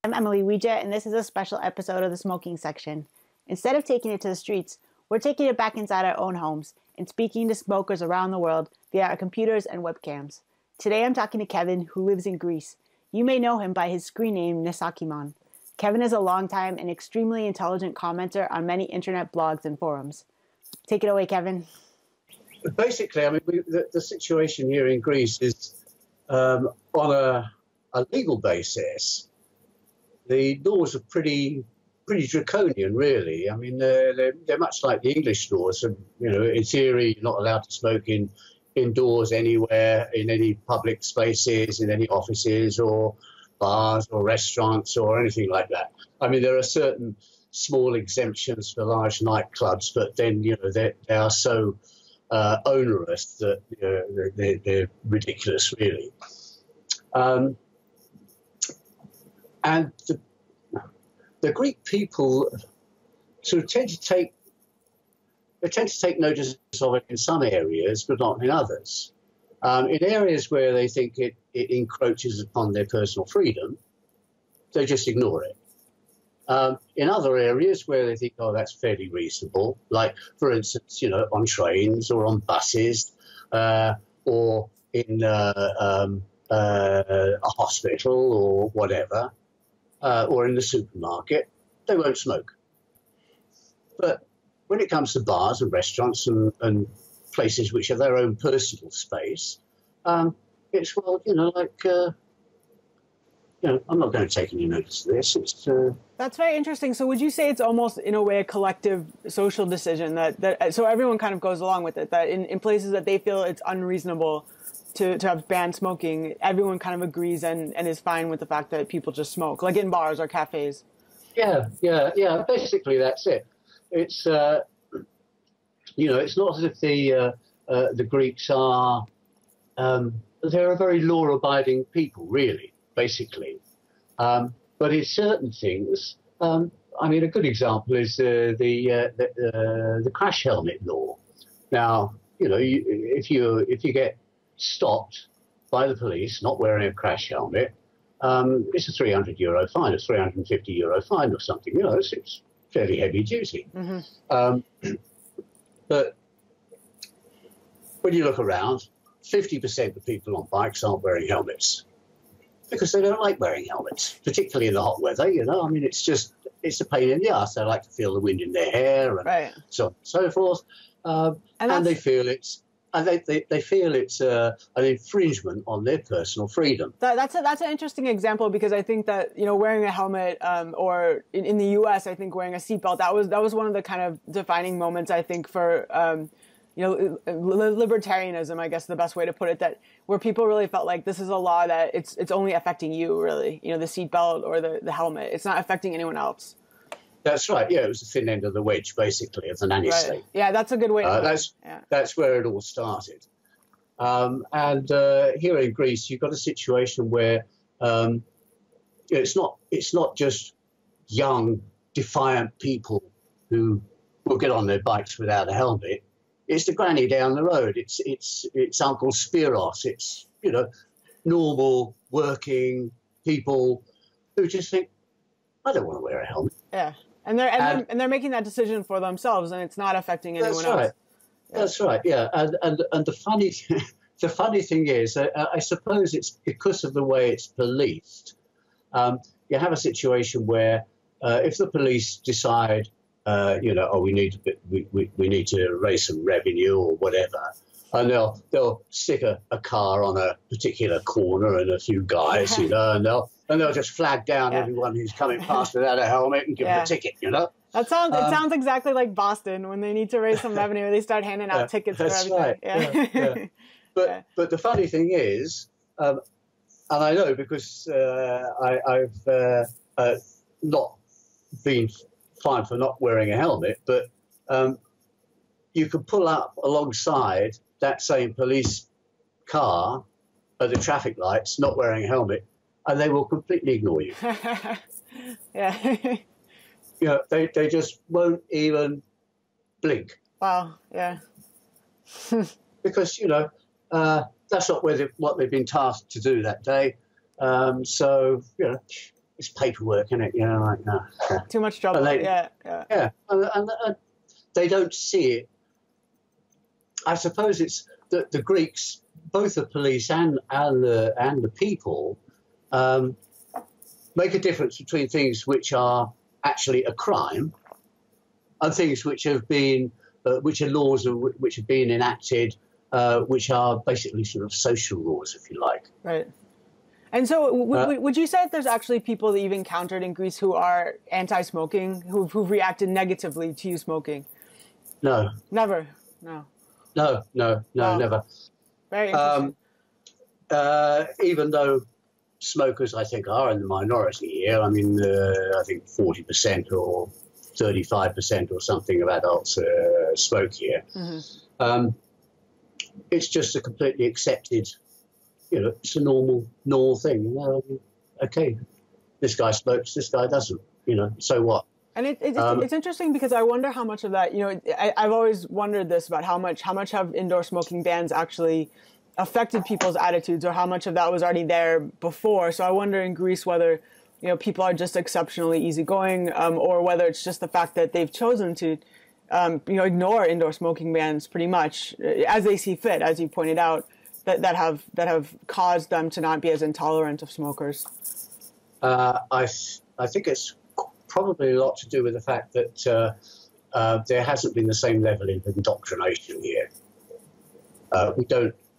I'm Emily Weeja, and this is a special episode of the Smoking Section. Instead of taking it to the streets, we're taking it back inside our own homes and speaking to smokers around the world via our computers and webcams. Today I'm talking to Kevin, who lives in Greece. You may know him by his screen name, Nisakimon. Kevin is a longtime and extremely intelligent commenter on many internet blogs and forums. Take it away, Kevin. Basically, I mean, the situation here in Greece is on a legal basis. The laws are pretty draconian, really. I mean, they're much like the English laws. And, you know, in theory, you're not allowed to smoke indoors anywhere, in any public spaces, in any offices or bars or restaurants or anything like that. I mean, there are certain small exemptions for large nightclubs, but then, you know, they are so onerous that they're ridiculous, really. And the Greek people sort of tend to take notice of it in some areas, but not in others. In areas where they think it encroaches upon their personal freedom, they just ignore it. In other areas where they think, oh, that's fairly reasonable, like, for instance, you know, on trains or on buses or in a hospital or whatever, or in the supermarket, they won't smoke. But when it comes to bars and restaurants and places which are their own personal space, it's, well, you know, like, you know, I'm not going to take any notice of this. It's, That's very interesting. So would you say it's almost, in a way, a collective social decision that so everyone kind of goes along with it, that in places that they feel it's unreasonable to have banned smoking, everyone kind of agrees and is fine with the fact that people just smoke, like in bars or cafes? Yeah. Basically, that's it. It's, you know, it's not as if the Greeks are, they're a very law-abiding people, really, basically. But in certain things, I mean, a good example is the crash helmet law. Now, you know, if you get stopped by the police not wearing a crash helmet, it's a €300 fine, a €350 fine or something. You know, it's fairly heavy duty. Mm-hmm. But when you look around, 50% of people on bikes aren't wearing helmets because they don't like wearing helmets, particularly in the hot weather. You know, I mean, it's a pain in the ass. They like to feel the wind in their hair and so on and so forth. And they feel it's they feel it's an infringement on their personal freedom. That's an interesting example, because I think that, you know, wearing a helmet or in the U.S., I think wearing a seatbelt, that was one of the kind of defining moments, I think, for you know, libertarianism, I guess the best way to put it, that where people really felt like this is a law that it's only affecting you, really, you know, the seatbelt or the helmet. It's not affecting anyone else. That's right. Yeah, it was the thin end of the wedge, basically, of the nanny state. Yeah, that's a good way to put it. That's where it all started. And here in Greece, you've got a situation where it's not just young, defiant people who will get on their bikes without a helmet. It's the granny down the road. It's Uncle Spiros. It's, you know, normal working people who just think, I don't want to wear a helmet. Yeah. And they're making that decision for themselves, and it's not affecting anyone else. Yeah. That's right. Yeah. And the funny thing is, I suppose it's because of the way it's policed. You have a situation where if the police decide, you know, oh, we need to raise some revenue or whatever, and they'll stick a car on a particular corner and a few guys, you know, and they'll just flag down everyone who's coming past without a helmet and give them a ticket, you know. It sounds exactly like Boston when they need to raise some revenue. They start handing out tickets for everything. Right. Yeah. But the funny thing is, and I know because I've not been fined for not wearing a helmet, but you could pull up alongside that same police car at the traffic lights, not wearing a helmet, and they will completely ignore you. Yeah. You know, they just won't even blink. Wow. Yeah. Because, you know, that's not what they've been tasked to do that day. So, you know, it's paperwork, isn't it? You know, like no. Too much trouble. Yeah. And they don't see it. I suppose it's the Greeks, both the police and the people, make a difference between things which are actually a crime and things which have been, which are laws which have been enacted, which are basically sort of social laws, if you like. Right. And so would you say that there's actually people that you've encountered in Greece who are anti-smoking, who've reacted negatively to you smoking? No. Never? No. No, Wow. never. Very interesting. Even though smokers, I think, are in the minority here. I mean, I think 40% or 35% or something of adults smoke here. Mm-hmm. It's just a completely accepted, you know, it's a normal thing. You know, okay, this guy smokes, this guy doesn't. You know, so what? And it's interesting because I wonder how much of that, you know, I've always wondered this about how much have indoor smoking bans actually affected people's attitudes, or how much of that was already there before. So I wonder in Greece whether, you know, people are just exceptionally easygoing, or whether it's just the fact that they've chosen to, you know, ignore indoor smoking bans pretty much as they see fit, as you pointed out, that have caused them to not be as intolerant of smokers. I think it's probably a lot to do with the fact that there hasn't been the same level of indoctrination here.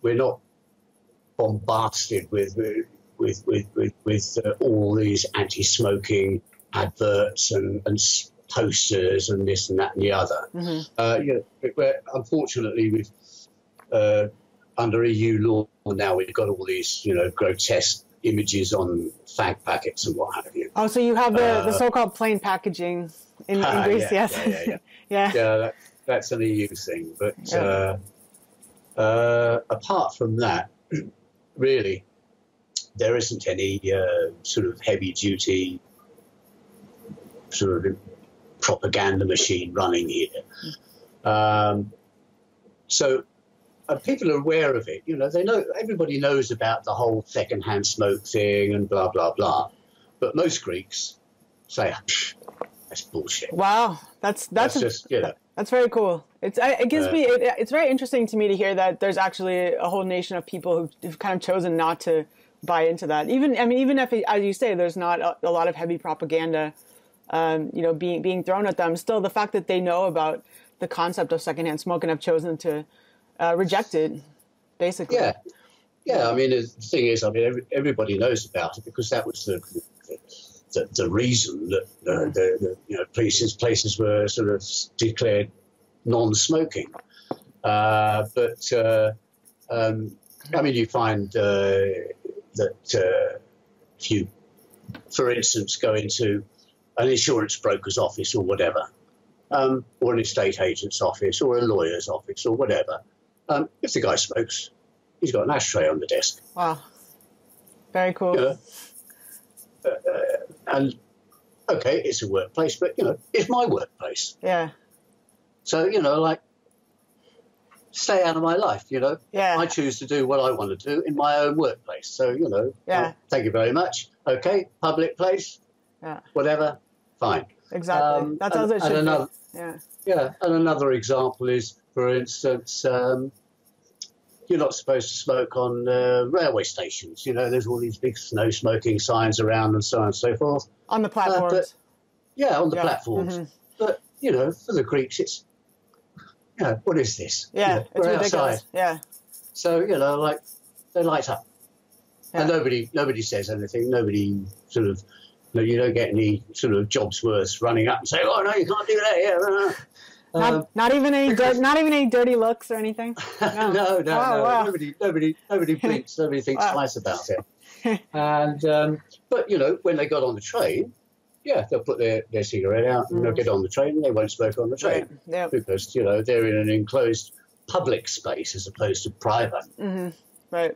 We're not bombarded with all these anti-smoking adverts and posters and this and that and the other. Mm-hmm. You know, unfortunately, under EU law now, we've got all these, you know, grotesque images on fag packets and what have you. Oh, so you have the so-called plain packaging in Greece, yes? Yeah, that's an EU thing. But apart from that, really, there isn't any sort of heavy-duty sort of propaganda machine running here. So people are aware of it. You know, they know, everybody knows about the whole second-hand smoke thing and blah, blah, blah. But most Greeks say, that's bullshit. Wow. That's just, you know. That's very cool. It's very interesting to me to hear that there's actually a whole nation of people who've kind of chosen not to buy into that. Even if, as you say, there's not a lot of heavy propaganda, you know, being thrown at them, still the fact that they know about the concept of secondhand smoke and have chosen to reject it, basically. Yeah. I mean, the thing is, I mean, everybody knows about it because that was the reason that the you know, places were sort of declared non-smoking. I mean, you find that if you, for instance, go into an insurance broker's office or whatever, or an estate agent's office or a lawyer's office or whatever, if the guy smokes, he's got an ashtray on the desk. Wow. Very cool. You know, and, okay, it's a workplace, but, you know, it's my workplace. Yeah. So, you know, like, stay out of my life, you know. Yeah. I choose to do what I want to do in my own workplace. So, you know, thank you very much. Okay, public place, whatever, fine. Exactly. That's how it should be. Yeah, and another example is, for instance, you're not supposed to smoke on railway stations. You know, there's all these big no smoking signs around and so on and so forth. On the platforms. On the platforms. Mm-hmm. But, you know, for the Greeks, it's, you know, what is this? Yeah, you know, it's ridiculous. Outside. Yeah. So, you know, like, they light up. Yeah. And nobody says anything. Nobody sort of, you know, you don't get any sort of Jobsworths running up and say, oh, no, you can't do that here. Not even any dirty looks or anything. No. Wow. Nobody blinks. Nobody thinks twice about it. And but you know, when they got on the train, they'll put their cigarette out and they'll get on the train and they won't smoke on the train because you know they're in an enclosed public space as opposed to private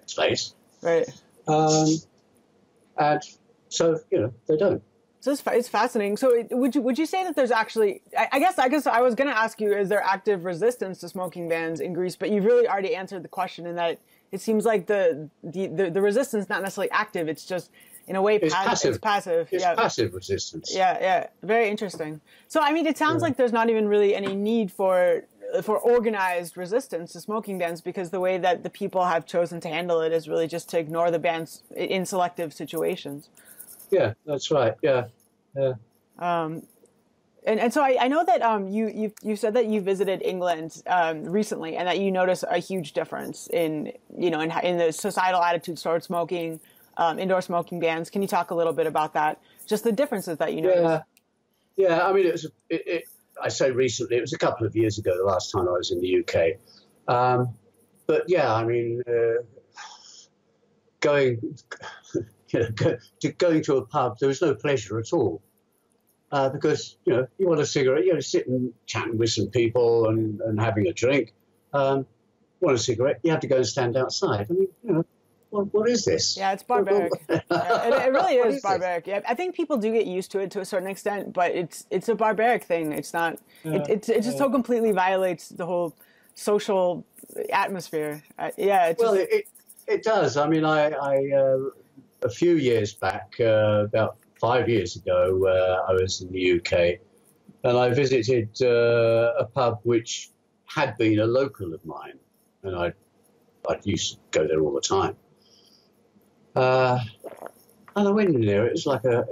space. Right. And so you know they don't. So it's fascinating. So would you say that there's actually, I guess I was going to ask you, is there active resistance to smoking bans in Greece? But you've really already answered the question in that it seems like the resistance is not necessarily active. It's just in a way, It's passive. It's passive. It's passive resistance. Yeah. Very interesting. So, I mean, it sounds like there's not even really any need for organized resistance to smoking bans, because the way that the people have chosen to handle it is really just to ignore the bans in selective situations. Yeah, that's right. Yeah. And so I know that you said that you visited England recently, and that you noticed a huge difference in the societal attitudes toward smoking, indoor smoking bans. Can you talk a little bit about that? Just the differences that you noticed. Yeah. I mean, I say recently. It was a couple of years ago, the last time I was in the UK. But yeah, I mean, going to a pub, there was no pleasure at all. Because, you want a cigarette, sitting chatting with some people and having a drink. Want a cigarette, you have to go and stand outside. I mean, what is this? Yeah, it's barbaric. It really is barbaric. Yeah, I think people do get used to it to a certain extent, but it's a barbaric thing. It's not. It just so completely violates the whole social atmosphere. It does. I mean, I a few years back, about 5 years ago, I was in the UK, and I visited a pub which had been a local of mine, and I used to go there all the time. And I went in there. It was like a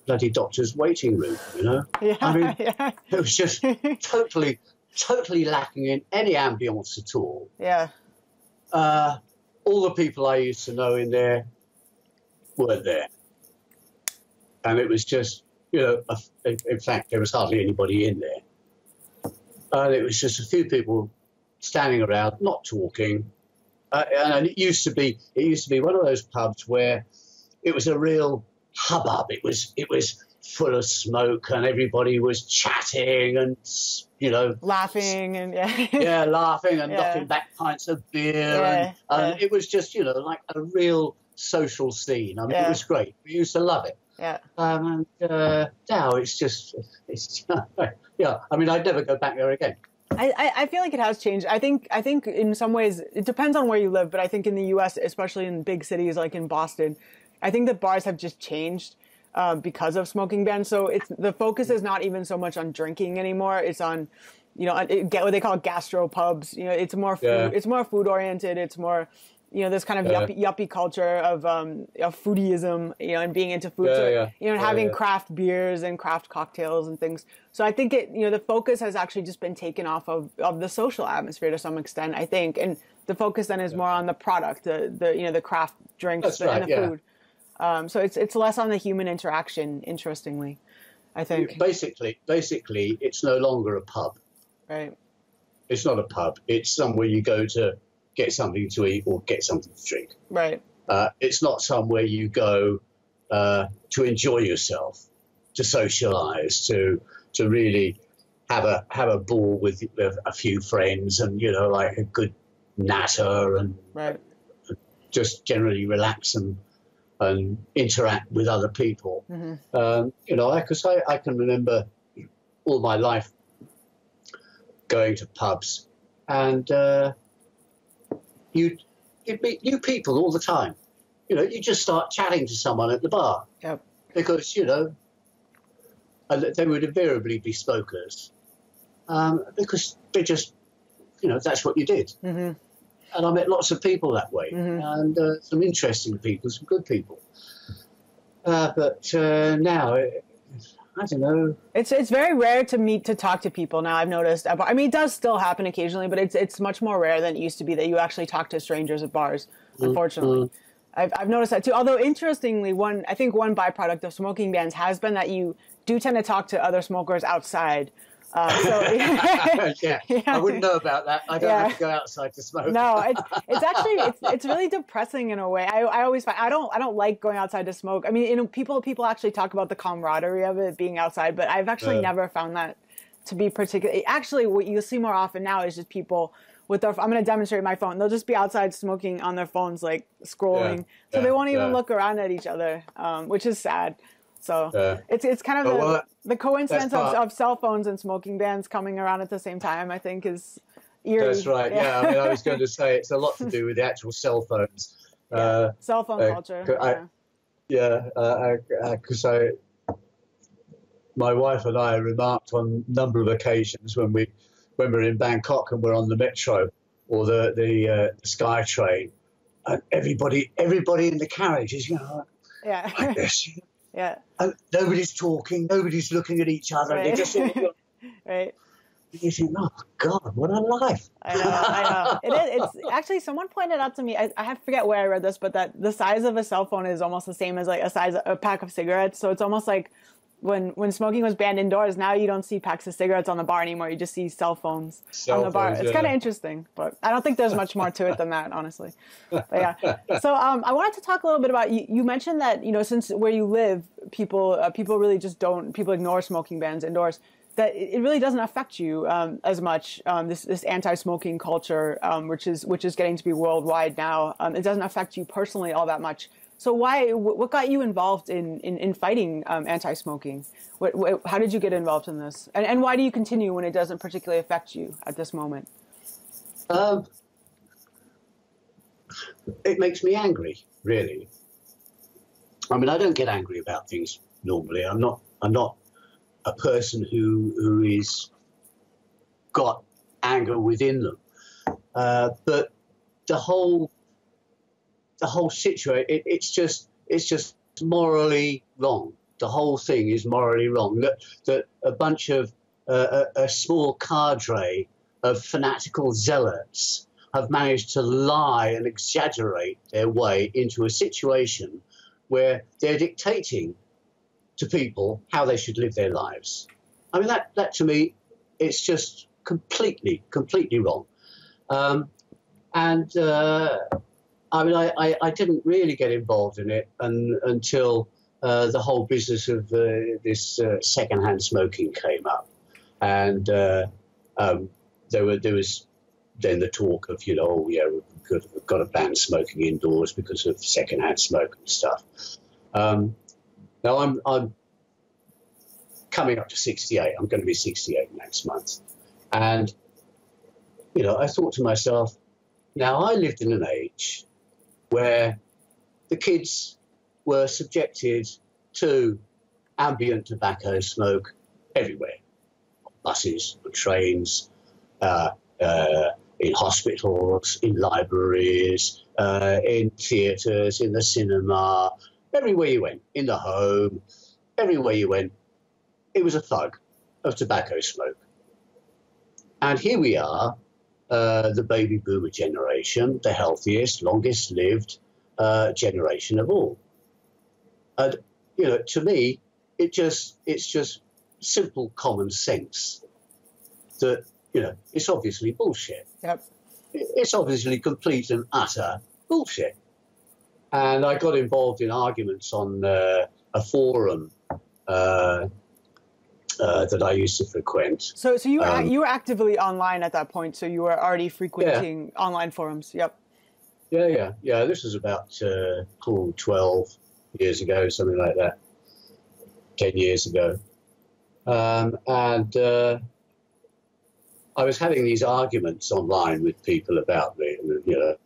bloody doctor's waiting room, Yeah, I mean, it was just totally lacking in any ambience at all. Yeah. All the people I used to know in there weren't there. And it was just, in fact, there was hardly anybody in there. And it was just a few people standing around, not talking. And it used to be one of those pubs where it was a real hubbub. It was full of smoke, and everybody was chatting and, laughing and laughing and knocking back pints of beer. And it was just, like a real social scene. I mean, it was great. We used to love it. Yeah. And now it's yeah. I mean, I'd never go back there again. I feel like it has changed. I think in some ways it depends on where you live, but I think in the U.S., especially in big cities like in Boston, I think that bars have just changed because of smoking bans. So the focus is not even so much on drinking anymore. It's on, what they call gastro pubs. It's more food. It's more food oriented. It's more, this kind of yuppie culture of foodieism, and being into food. Having craft beers and craft cocktails and things. So I think the focus has actually just been taken off of the social atmosphere to some extent, I think. And the focus then is more on the product, the craft drinks and the food. So it's less on the human interaction, interestingly, I think. Basically, it's no longer a pub. Right. It's not a pub. It's somewhere you go to get something to eat or get something to drink. Right. It's not somewhere you go to enjoy yourself, to socialise, to really have a ball with a few friends and, like a good natter and just generally relax and interact with other people. Mm-hmm. Because I can remember all my life going to pubs and you'd meet new people all the time. You just start chatting to someone at the bar. Yep. Because, they would invariably be smokers. Because they just, that's what you did. Mm-hmm. And I met lots of people that way. Mm-hmm. And some interesting people, some good people. But now, I don't know. It's very rare to talk to people now, I've noticed. I mean, it does still happen occasionally, but it's much more rare than it used to be that you actually talk to strangers at bars, unfortunately. Mm-hmm. I've noticed that too. Although, interestingly, I think one byproduct of smoking bans has been that you do tend to talk to other smokers outside. Yeah, I wouldn't know about that. I don't have to go outside to smoke. No, it's actually it's really depressing in a way. I always find I don't like going outside to smoke. I mean, people actually talk about the camaraderie of it being outside, but I've actually never found that to be particularly. Actually, what you'll see more often now is just people with their. I'm going to demonstrate my phone. They'll just be outside smoking on their phones, like scrolling, so they won't even look around at each other, which is sad. So it's kind of the coincidence of cell phones and smoking bans coming around at the same time, I think, is eerie. That's right. Yeah. I mean, I was going to say it's a lot to do with the actual cell phones. Cell phone culture. Yeah, because my wife and I remarked on a number of occasions when we're in Bangkok and we're on the metro or the Sky train, and everybody in the carriage is Yeah. like this, Yeah. and nobody's talking, nobody's looking at each other. Right. They just sort of, Right. you think, oh God, what a life! I know. It's actually, someone pointed out to me, I forget where I read this, but that the size of a cell phone is almost the same as like a pack of cigarettes. So it's almost like when smoking was banned indoors, now you don't see packs of cigarettes on the bar anymore. You just see cell phones on the bar. It's kind of interesting, but I don't think there's much more to it than that, honestly. But yeah. So I wanted to talk a little bit about, you mentioned that, since where you live, people really just people ignore smoking bans indoors, that it really doesn't affect you as much. This anti-smoking culture, which is getting to be worldwide now, it doesn't affect you personally all that much. So what got you involved in fighting anti-smoking? How did you get involved in this? And why do you continue when it doesn't particularly affect you at this moment? It makes me angry, really. I mean, I don't get angry about things normally. I'm not a person who is got anger within them. But the whole situation, it's just morally wrong. The whole thing is morally wrong. That a bunch of a small cadre of fanatical zealots have managed to lie and exaggerate their way into a situation where they're dictating to people how they should live their lives. I mean, that to me, it's just completely wrong. I mean, I didn't really get involved in it until the whole business of this secondhand smoking came up, and there was then the talk of we've got to ban smoking indoors because of secondhand smoke and stuff. Now I'm coming up to 68. I'm going to be 68 next month, and I thought to myself, now I lived in an age where the kids were subjected to ambient tobacco smoke everywhere, on buses, on trains, in hospitals, in libraries, in theatres, in the cinema, everywhere you went, in the home, everywhere you went, it was a thug of tobacco smoke. And here we are, the baby boomer generation, the healthiest, longest lived generation of all. And, to me, it's just simple common sense that, it's obviously bullshit. Yep. It's obviously complete and utter bullshit. And I got involved in arguments on a forum that I used to frequent. So you were actively online at that point. So you were already frequenting online forums. Yep. Yeah. This was about 12 years ago, something like that. 10 years ago, and I was having these arguments online with people about me,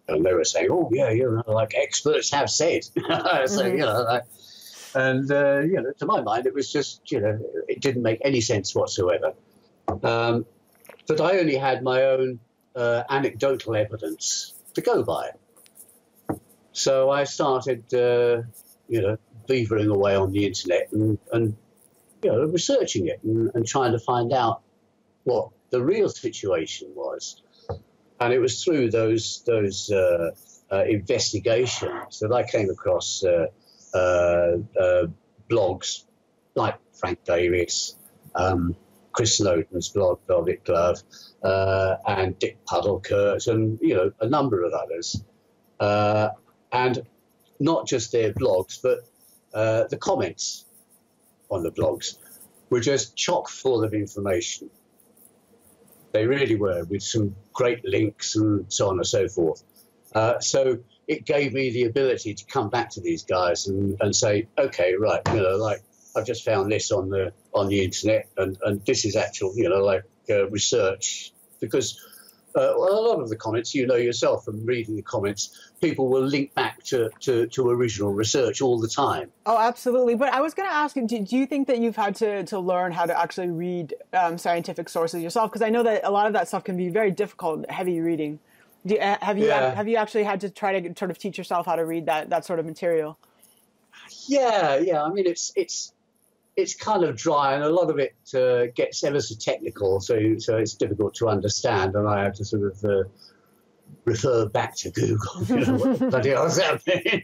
and they were saying, "Oh, yeah, like experts have said." So, and to my mind, it was just, it didn't make any sense whatsoever. But I only had my own anecdotal evidence to go by. So I started, beavering away on the internet and researching it and trying to find out what the real situation was. And it was through those investigations that I came across blogs like Frank Davis, Chris Snowden's blog, Velvet Glove, and Dick Puddlecurt, and a number of others, and not just their blogs, but the comments on the blogs were just chock full of information. They really were, with some great links and so on and so forth. So it gave me the ability to come back to these guys and say, okay, right, like I've just found this on the internet, and this is actual, research, because well, a lot of the comments, you know yourself from reading the comments, people will link back to original research all the time. Oh, absolutely. But I was going to ask you, do you think that you've had to learn how to actually read scientific sources yourself? Because I know that a lot of that stuff can be very difficult, heavy reading. Have you actually had to try to sort of teach yourself how to read that sort of material? Yeah. I mean, it's kind of dry, and a lot of it gets ever so technical, so it's difficult to understand, and I have to sort of refer back to Google. You know, what the bloody hell does that mean?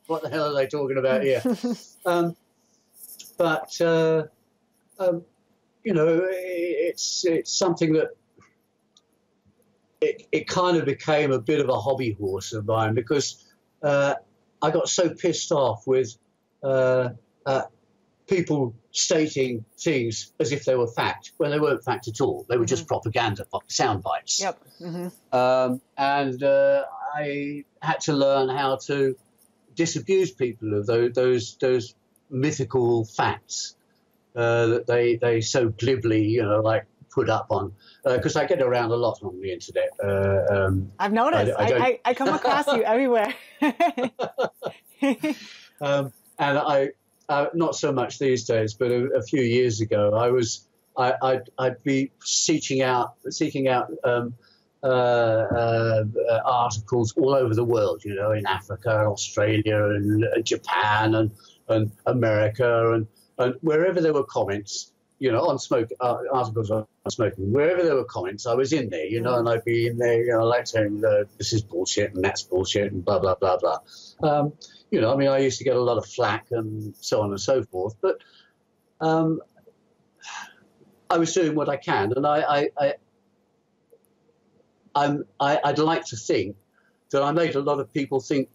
What the hell are they talking about here? You know, it's something that it kind of became a bit of a hobby horse of mine, because I got so pissed off with people stating things as if they were fact when they weren't fact at all. They were just propaganda, sound bites. Yep. And I had to learn how to disabuse people of those mythical facts that they so glibly, you know, like put up on. Because I get around a lot on the internet. I've noticed. I come across you everywhere. And I. Not so much these days, but a few years ago, I'd be seeking out articles all over the world, you know, in Africa, Australia, and Japan, and America, and wherever there were comments, you know, on articles on smoking, wherever there were comments, I was in there, you know, and I'd be in there, you know, like saying this is bullshit and that's bullshit and blah blah blah blah. You know, I mean, I used to get a lot of flack and so on and so forth, but I was doing what I can, and I'd like to think that I made a lot of people think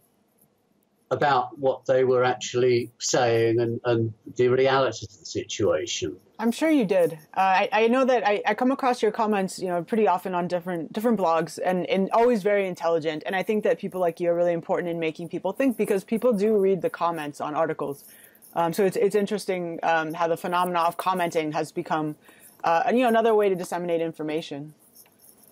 about what they were actually saying and the reality of the situation. I'm sure you did. I know that I come across your comments, you know, pretty often on different blogs, and always very intelligent. And I think that people like you are really important in making people think, because people do read the comments on articles. So it's interesting how the phenomena of commenting has become, you know, another way to disseminate information.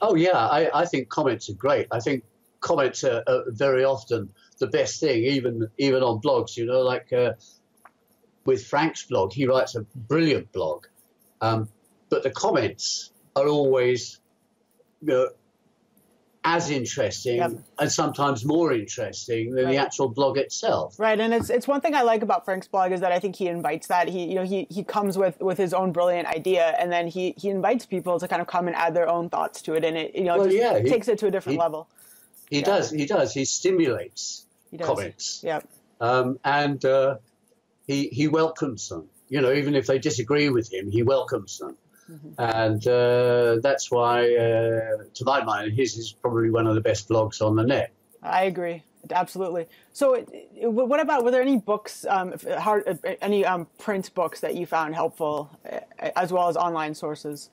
Oh yeah, I think comments are great. I think comments are very often the best thing, even on blogs. You know, like. With Frank's blog, he writes a brilliant blog, but the comments are always, you know, as interesting and sometimes more interesting than the actual blog itself. Right, and it's one thing I like about Frank's blog is that I think he invites that. He comes with his own brilliant idea, and then he invites people to kind of come and add their own thoughts to it, and it, you know, takes it to a different level. He does. He stimulates comments. Yep. And he welcomes them. You know, even if they disagree with him, he welcomes them. And that's why, to my mind, his is probably one of the best blogs on the net. I agree. Absolutely. So what about, were there any books, any print books that you found helpful, as well as online sources?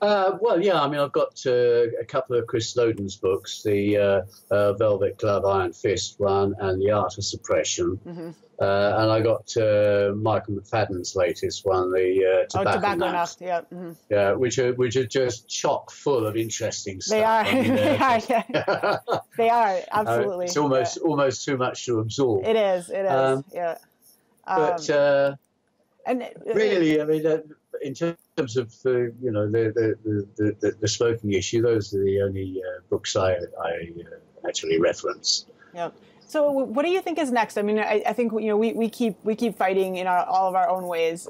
Well, yeah, I mean, I've got a couple of Chris Snowden's books, the Velvet Glove, Iron Fist one, and The Art of Suppression. And I got Michael McFadden's latest one, the Tobacco Nuts. Yeah. Yeah, which are just chock full of interesting stuff. They are. I mean, Yeah. They are, absolutely. It's almost too much to absorb. It is. Yeah. But and really, I mean, in terms of you know, the smoking issue, those are the only books I actually reference. Yep. So what do you think is next? I mean, I think, you know, we keep fighting in all of our own ways.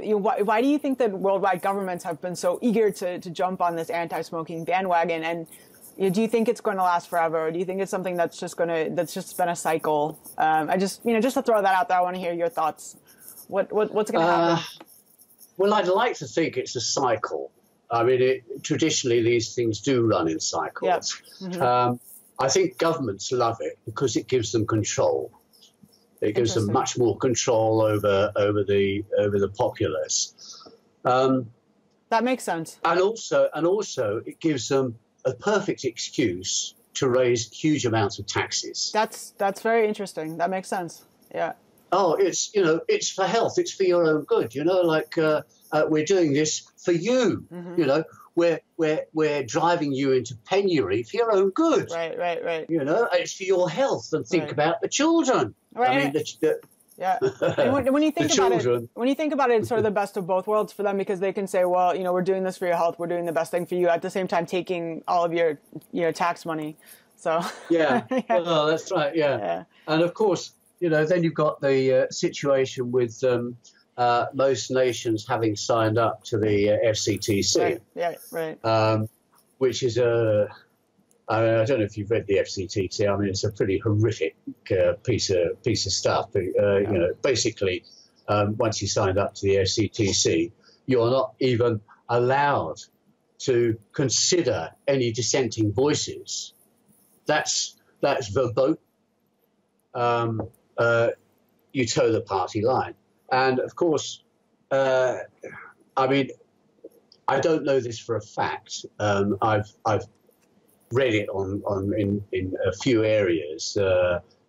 You know, why do you think that worldwide governments have been so eager to jump on this anti-smoking bandwagon? And you know, do you think it's going to last forever, or do you think it's something that's just been a cycle? Just to throw that out there, I want to hear your thoughts. What's going to happen? Well, I'd like to think it's a cycle. I mean, traditionally these things do run in cycles. Yeah. I think governments love it because it gives them control. It gives them much more control over the populace. That makes sense. And also, it gives them a perfect excuse to raise huge amounts of taxes. That's very interesting. That makes sense. Yeah. Oh, it's it's for health. It's for your own good. You know, like we're doing this for you. You know, we're driving you into penury for your own good. Right. You know, it's for your health, and think about the children. Right. I mean, yeah. And when you think about children. it, it's sort of the best of both worlds for them, because they can say, well, you know, we're doing this for your health, we're doing the best thing for you, at the same time taking all of your, you know, tax money. So yeah, well, that's right. Yeah, and of course, you know, then you've got the situation with most nations having signed up to the FCTC. Right. Which is I mean, I don't know if you've read the FCTC. I mean, it's a pretty horrific piece of stuff. You know, basically, once you signed up to the FCTC, you're not even allowed to consider any dissenting voices. That's verboten. You toe the party line, and of course, I mean, I don't know this for a fact. I've read it in a few areas,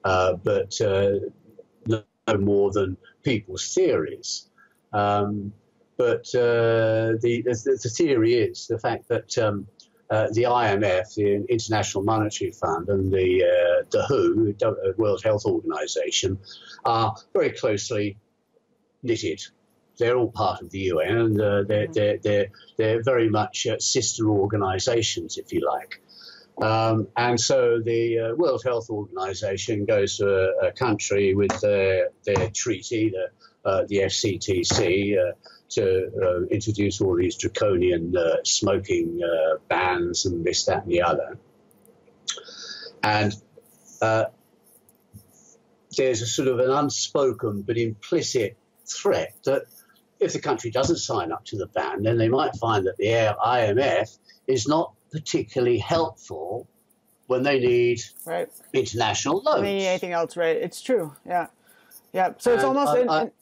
but no more than people's theories. But the theory is the fact that the IMF, the International Monetary Fund, and the WHO, World Health Organization, are very closely knitted. They're all part of the UN, and they're very much sister organizations, if you like. And so the World Health Organization goes to a country with their treaty, the FCTC, to introduce all these draconian smoking bans and this, that, and the other. And there's a sort of an unspoken but implicit threat that if the country doesn't sign up to the ban, then they might find that the IMF is not particularly helpful when they need international loans. They need anything else, right? It's true. Yeah. So it's almost